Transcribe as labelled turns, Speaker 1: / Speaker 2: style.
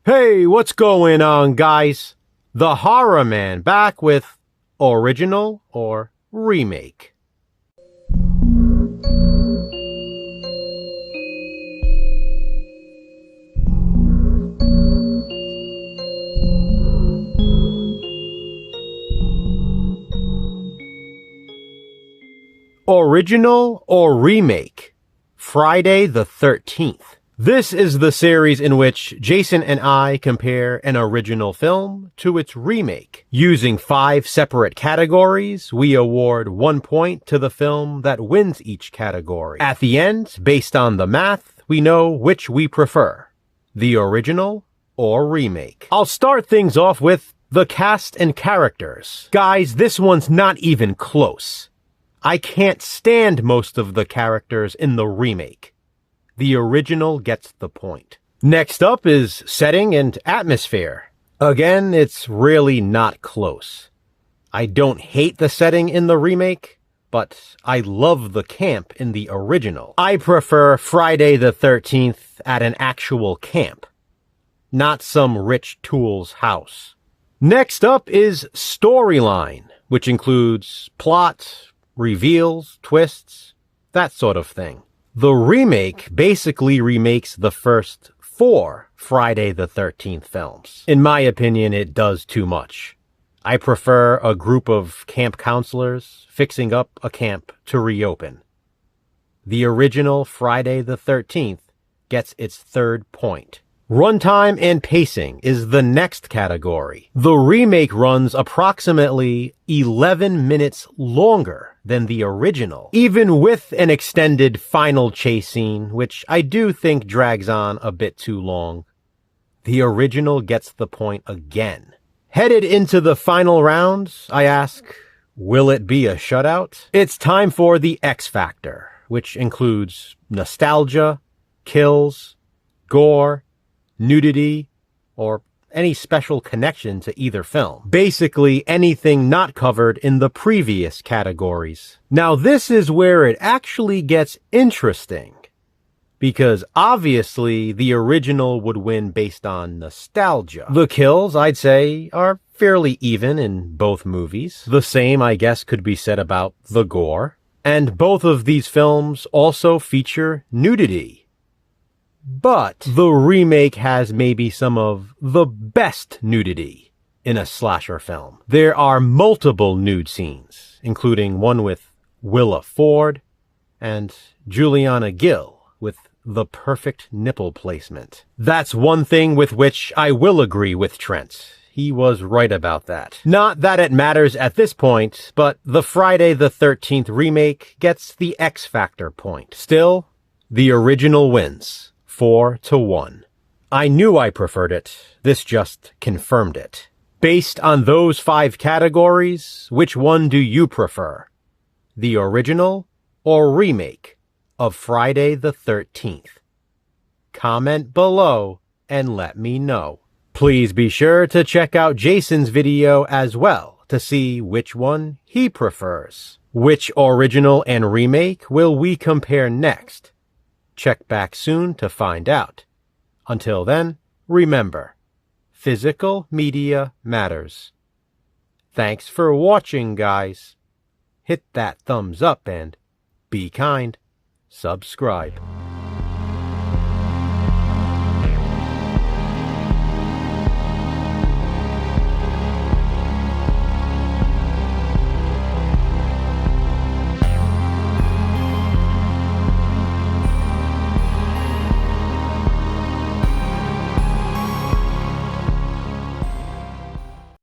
Speaker 1: Hey, what's going on, guys? The Horror Man back with original or remake. Original or remake? Friday the 13th. This is the series in which Jason and I compare an original film to its remake. Using 5 separate categories, we award 1 point to the film that wins each category. At the end, based on the math, we know which we prefer, the original or remake. I'll start things off with the cast and characters. Guys, this one's not even close. I can't stand most of the characters in the remake. The original gets the point. Next up is setting and atmosphere. Again, it's really not close. I don't hate the setting in the remake, but I love the camp in the original. I prefer Friday the 13th at an actual camp, not some rich tool's house. Next up is storyline, which includes plot, reveals, twists, that sort of thing. The remake basically remakes the first 4 Friday the 13th films. In my opinion, it does too much. I prefer a group of camp counselors fixing up a camp to reopen. The original Friday the 13th gets its 3rd point. Runtime and pacing is the next category. The remake runs approximately 11 minutes longer than the original, even with an extended final chase scene, which I do think drags on a bit too long. The original gets the point again. Headed into the final rounds, I ask, will it be a shutout? It's time for the X Factor, which includes nostalgia, kills, gore, nudity, or any special connection to either film. Basically anything not covered in the previous categories. Now this is where it actually gets interesting, because obviously the original would win based on nostalgia. The kills, I'd say, are fairly even in both movies. The same, I guess, could be said about the gore. And both of these films also feature nudity. But the remake has maybe some of the best nudity in a slasher film. There are multiple nude scenes, including one with Willa Ford and Juliana Gill with the perfect nipple placement. That's one thing with which I will agree with Trent. He was right about that. Not that it matters at this point, but the Friday the 13th remake gets the X Factor point. Still, the original wins. 4-1. I knew I preferred it. This just confirmed it. Based on those 5 categories, which one do you prefer? The original or remake of Friday the 13th? Comment below and let me know. Please be sure to check out Jason's video as well to see which one he prefers. Which original and remake will we compare next? Check back soon to find out. Until then, remember, physical media matters. Thanks for watching, guys. Hit that thumbs up and be kind. Subscribe.